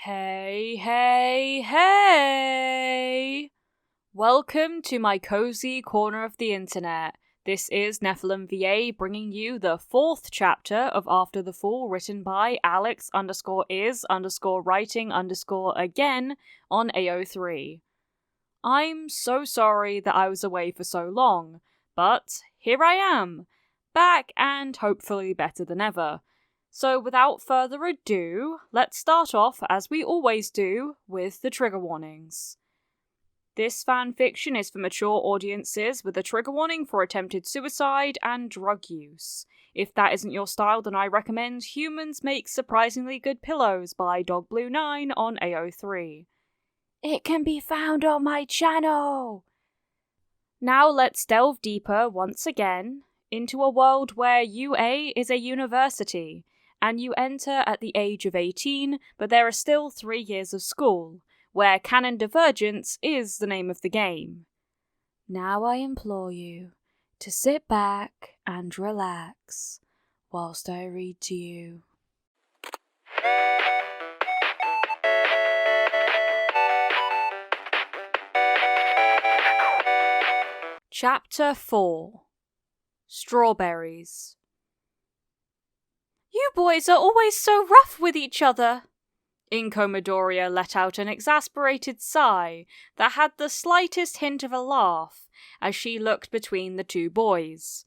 Hey, hey, hey! Welcome to my cozy corner of the internet. This is Nephilim VA bringing you the 4th chapter of After the Fall, written by Alex_is_writing_again on AO3. I'm so sorry that I was away for so long, but here I am, back and hopefully better than ever. So without further ado, let's start off, as we always do, with the trigger warnings. This fanfiction is for mature audiences with a trigger warning for attempted suicide and drug use. If that isn't your style, then I recommend Humans Make Surprisingly Good Pillows by DogBlue9 on AO3. It can be found on my channel! Now let's delve deeper once again into a world where UA is a university, and you enter at the age of 18, but there are still 3 years of school, where canon divergence is the name of the game. Now I implore you to sit back and relax whilst I read to you. Chapter 4. Strawberries. You boys are always so rough with each other. Inko Midoriya let out an exasperated sigh that had the slightest hint of a laugh as she looked between the two boys.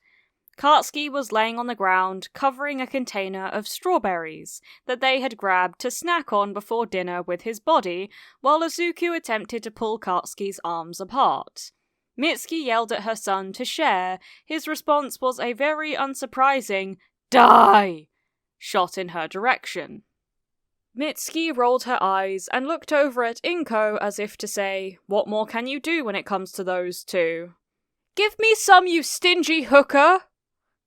Katsuki was laying on the ground, covering a container of strawberries that they had grabbed to snack on before dinner with his body, while Izuku attempted to pull Katsuki's arms apart. Mitsuki yelled at her son to share. His response was a very unsurprising, "Die!" shot in her direction. Mitsuki rolled her eyes and looked over at Inko as if to say, "What more can you do when it comes to those two?" "Give me some, you stingy hooker!"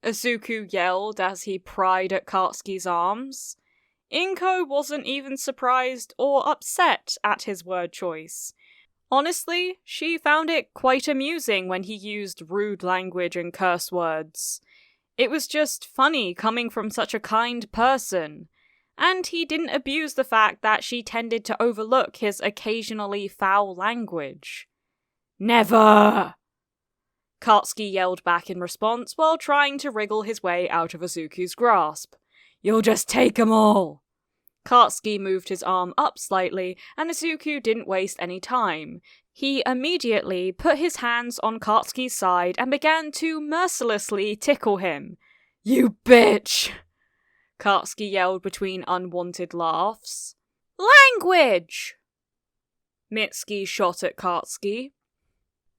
Izuku yelled as he pried at Katsuki's arms. Inko wasn't even surprised or upset at his word choice. Honestly, she found it quite amusing when he used rude language and curse words. It was just funny coming from such a kind person. And he didn't abuse the fact that she tended to overlook his occasionally foul language. "Never!" Katsuki yelled back in response while trying to wriggle his way out of Izuku's grasp. "You'll just take 'em all!" Katsuki moved his arm up slightly, and Izuku didn't waste any time. He immediately put his hands on Katsuki's side and began to mercilessly tickle him. "You bitch!" Katsuki yelled between unwanted laughs. "Language!" Mitsuki shot at Katsuki.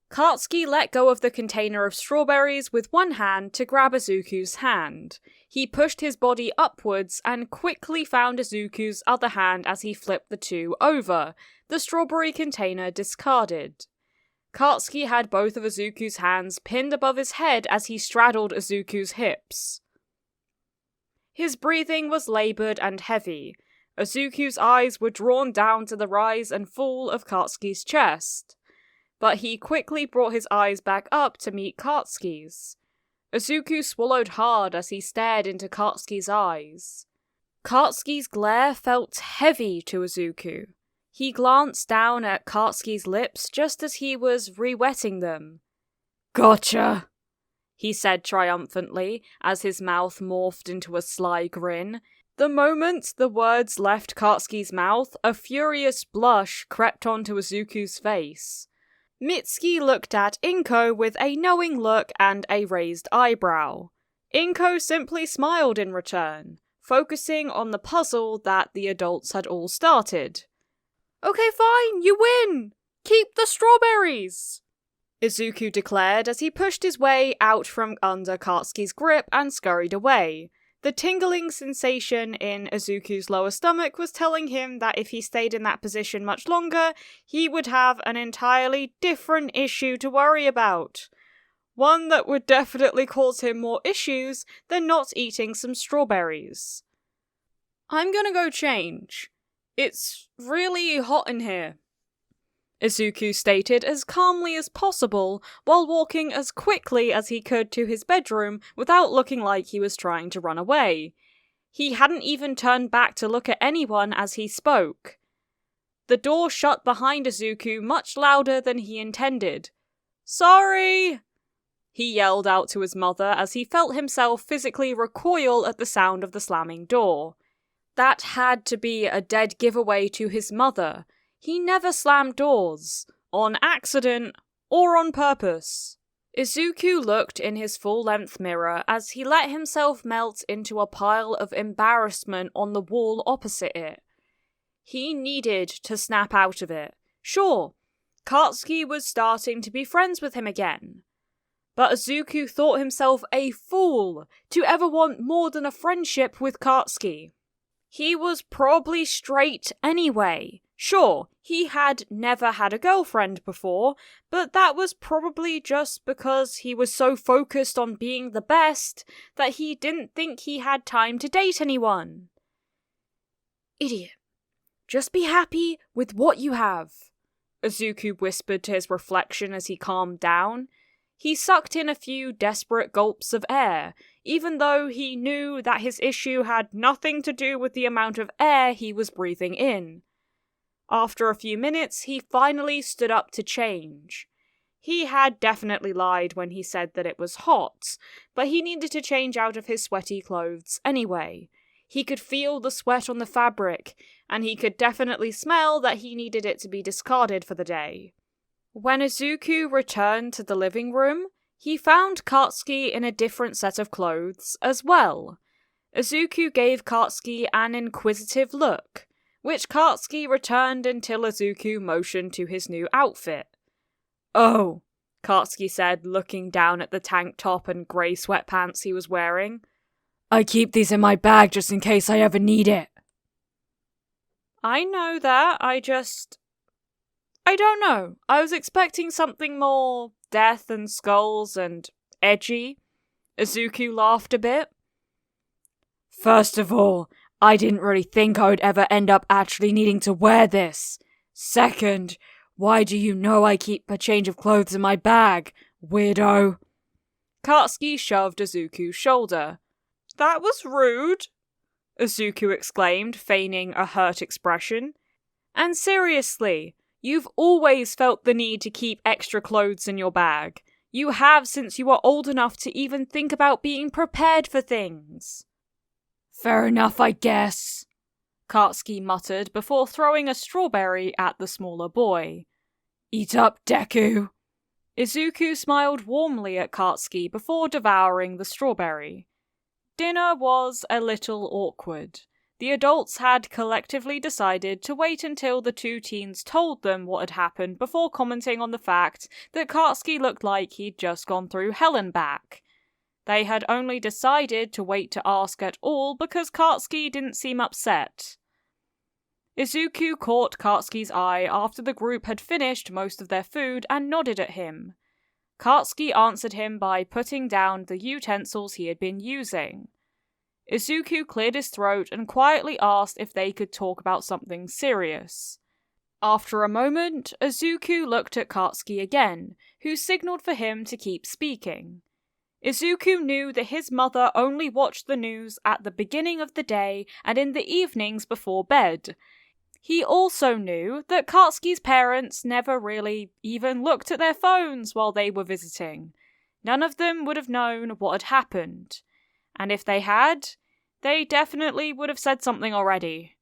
Katsuki let go of the container of strawberries with one hand to grab Izuku's hand. He pushed his body upwards and quickly found Izuku's other hand as he flipped the two over, the strawberry container discarded. Katsuki had both of Izuku's hands pinned above his head as he straddled Izuku's hips. His breathing was laboured and heavy. Izuku's eyes were drawn down to the rise and fall of Katsuki's chest. But he quickly brought his eyes back up to meet Katsuki's. Izuku swallowed hard as he stared into Katsuki's eyes. Katsuki's glare felt heavy to Izuku. He glanced down at Katsuki's lips just as he was re-wetting them. "Gotcha!" he said triumphantly as his mouth morphed into a sly grin. The moment the words left Katsuki's mouth, a furious blush crept onto Izuku's face. Mitsuki looked at Inko with a knowing look and a raised eyebrow. Inko simply smiled in return, focusing on the puzzle that the adults had all started. "Okay, fine, you win! Keep the strawberries!" Izuku declared as he pushed his way out from under Katsuki's grip and scurried away. The tingling sensation in Izuku's lower stomach was telling him that if he stayed in that position much longer, he would have an entirely different issue to worry about. One that would definitely cause him more issues than not eating some strawberries. "I'm gonna go change. It's really hot in here," Izuku stated as calmly as possible, while walking as quickly as he could to his bedroom without looking like he was trying to run away. He hadn't even turned back to look at anyone as he spoke. the door shut behind Izuku much louder than he intended. "Sorry!" he yelled out to his mother as he felt himself physically recoil at the sound of the slamming door. That had to be a dead giveaway to his mother. He never slammed doors, on accident or on purpose. Izuku looked in his full-length mirror as he let himself melt into a pile of embarrassment on the wall opposite it. He needed to snap out of it. Sure, Katsuki was starting to be friends with him again. But Izuku thought himself a fool to ever want more than a friendship with Katsuki. He was probably straight anyway. Sure, he had never had a girlfriend before, but that was probably just because he was so focused on being the best that he didn't think he had time to date anyone. Idiot. Just be happy with what you have, Izuku whispered to his reflection as he calmed down. He sucked in a few desperate gulps of air, even though he knew that his issue had nothing to do with the amount of air he was breathing in. After a few minutes, he finally stood up to change. He had definitely lied when he said that it was hot, but he needed to change out of his sweaty clothes anyway. He could feel the sweat on the fabric, and he could definitely smell that he needed it to be discarded for the day. When Izuku returned to the living room, he found Katsuki in a different set of clothes as well. Izuku gave Katsuki an inquisitive look, which Katsuki returned until Izuku motioned to his new outfit. "Oh," Katsuki said, looking down at the tank top and grey sweatpants he was wearing. "I keep these in my bag just in case I ever need it." "I know that, I don't know. I was expecting something more death and skulls and edgy." Izuku laughed a bit. "First of all, I didn't really think I would ever end up actually needing to wear this. Second, why do you know I keep a change of clothes in my bag, weirdo?" Katsuki shoved Izuku's shoulder. "That was rude," Izuku exclaimed, feigning a hurt expression. "And seriously, you've always felt the need to keep extra clothes in your bag. You have since you were old enough to even think about being prepared for things." "Fair enough, I guess," Katsuki muttered before throwing a strawberry at the smaller boy. "Eat up, Deku." Izuku smiled warmly at Katsuki before devouring the strawberry. Dinner was a little awkward. The adults had collectively decided to wait until the two teens told them what had happened before commenting on the fact that Katsuki looked like he'd just gone through hell and back. They had only decided to wait to ask at all because Katsuki didn't seem upset. Izuku caught Katsuki's eye after the group had finished most of their food and nodded at him. Katsuki answered him by putting down the utensils he had been using. Izuku cleared his throat and quietly asked if they could talk about something serious. After a moment, Izuku looked at Katsuki again, who signaled for him to keep speaking. Izuku knew that his mother only watched the news at the beginning of the day and in the evenings before bed. He also knew that Katsuki's parents never really even looked at their phones while they were visiting. None of them would have known what had happened. And if they had, they definitely would have said something already.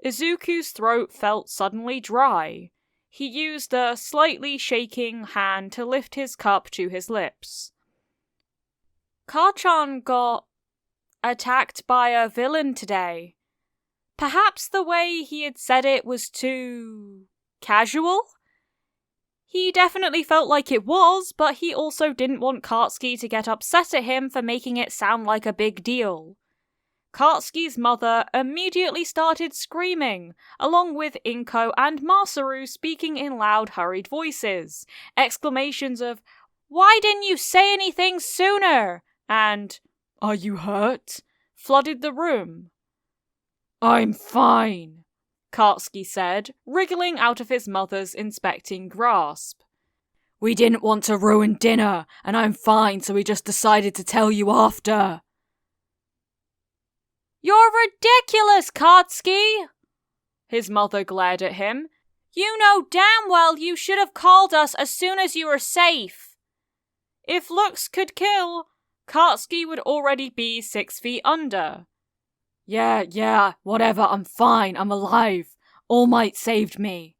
Izuku's throat felt suddenly dry. He used a slightly shaking hand to lift his cup to his lips. "Ka-chan got attacked by a villain today. Perhaps the way he had said it was too casual? He definitely felt like it was, but he also didn't want Katsuki to get upset at him for making it sound like a big deal." Katsuki's mother immediately started screaming, along with Inko and Masaru speaking in loud, hurried voices. Exclamations of, "Why didn't you say anything sooner?" and, "Are you hurt?" flooded the room. "I'm fine," Katsuki said, wriggling out of his mother's inspecting grasp. "We didn't want to ruin dinner, and I'm fine, so we just decided to tell you after." "You're ridiculous, Katsuki!" His mother glared at him. You know damn well you should have called us as soon as you were safe. If looks could kill, Kartsky would already be 6 feet under. Yeah, whatever, I'm fine, I'm alive. All Might saved me.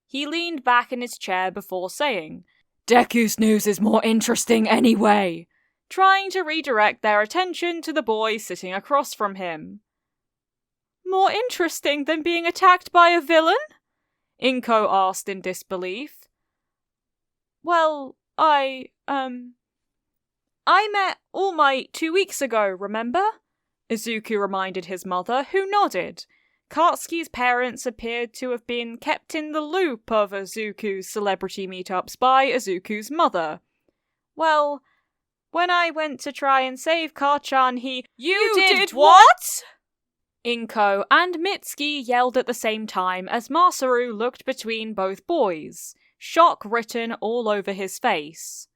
He leaned back in his chair before saying, Deku's news is more interesting anyway, trying to redirect their attention to the boy sitting across from him. More interesting than being attacked by a villain? Inko asked in disbelief. Well, I met All Might 2 weeks ago, remember? Izuku reminded his mother, who nodded. Kartsky's parents appeared to have been kept in the loop of Izuku's celebrity meetups by Izuku's mother. Well, when I went to try and save Karchan, You did what? Inko and Mitsuki yelled at the same time as Masaru looked between both boys, shock written all over his face.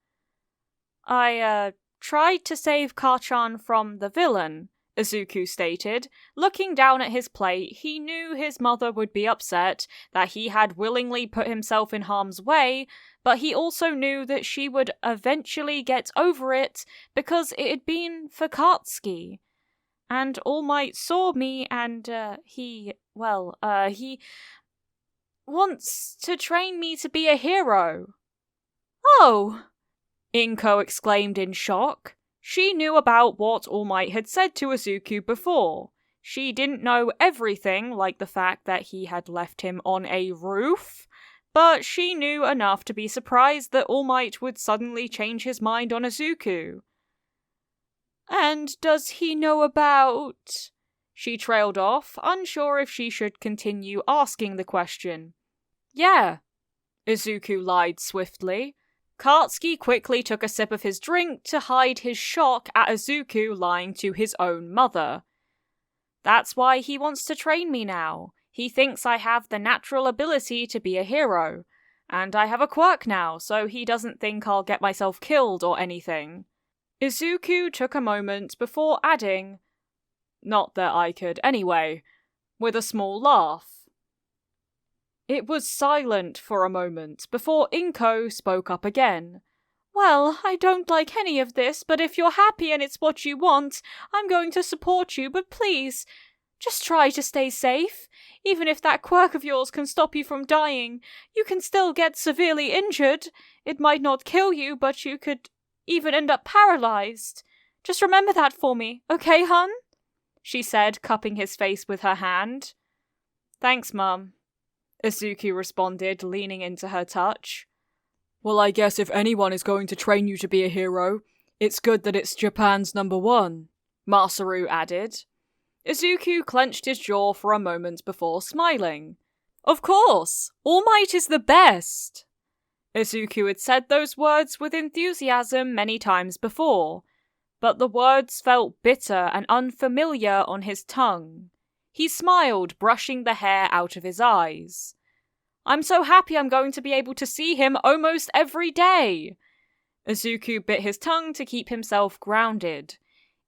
I tried to save Karchan from the villain, Izuku stated. Looking down at his plate, he knew his mother would be upset that he had willingly put himself in harm's way, but he also knew that she would eventually get over it because it had been for Kartsky. And All Might saw me and, he wants to train me to be a hero. Oh! Inko exclaimed in shock. She knew about what All Might had said to Izuku before. She didn't know everything, like the fact that he had left him on a roof, but she knew enough to be surprised that All Might would suddenly change his mind on Izuku. And does he know about... She trailed off, unsure if she should continue asking the question. Yeah, Izuku lied swiftly. Kartsky quickly took a sip of his drink to hide his shock at Izuku lying to his own mother. That's why he wants to train me now. He thinks I have the natural ability to be a hero. And I have a quirk now, so he doesn't think I'll get myself killed or anything. Izuku took a moment before adding, Not that I could anyway, with a small laugh. It was silent for a moment before Inko spoke up again. Well, I don't like any of this, but if you're happy and it's what you want, I'm going to support you, but please, just try to stay safe. Even if that quirk of yours can stop you from dying, you can still get severely injured. It might not kill you, but you could even end up paralyzed. Just remember that for me, okay, hun? She said, cupping his face with her hand. Thanks, Mum, Izuku responded, leaning into her touch. Well, I guess if anyone is going to train you to be a hero, it's good that it's Japan's #1, Masaru added. Izuku clenched his jaw for a moment before smiling. Of course! All Might is the best! Izuku had said those words with enthusiasm many times before, but the words felt bitter and unfamiliar on his tongue. He smiled, brushing the hair out of his eyes. I'm so happy I'm going to be able to see him almost every day! Izuku bit his tongue to keep himself grounded.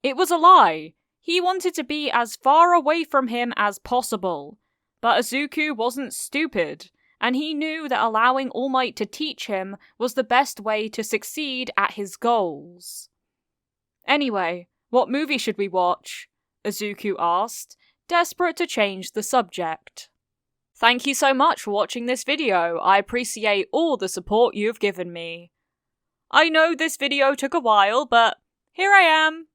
It was a lie. He wanted to be as far away from him as possible. But Izuku wasn't stupid, and he knew that allowing All Might to teach him was the best way to succeed at his goals. Anyway, what movie should we watch? Izuku asked, desperate to change the subject. Thank you so much for watching this video. I appreciate all the support you've given me. I know this video took a while, but here I am.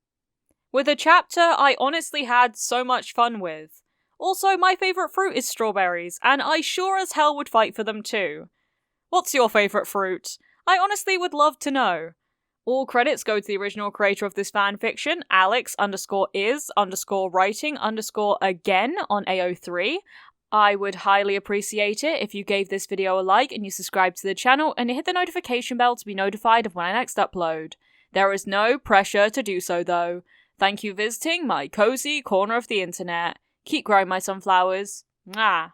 With a chapter I honestly had so much fun with. Also, my favourite fruit is strawberries, and I sure as hell would fight for them too. What's your favourite fruit? I honestly would love to know. All credits go to the original creator of this fanfiction, Alex_is_writing_again on AO3. I would highly appreciate it if you gave this video a like and you subscribe to the channel and hit the notification bell to be notified of when I next upload. There is no pressure to do so though. Thank you for visiting my cozy corner of the internet. Keep growing my sunflowers. Mwah.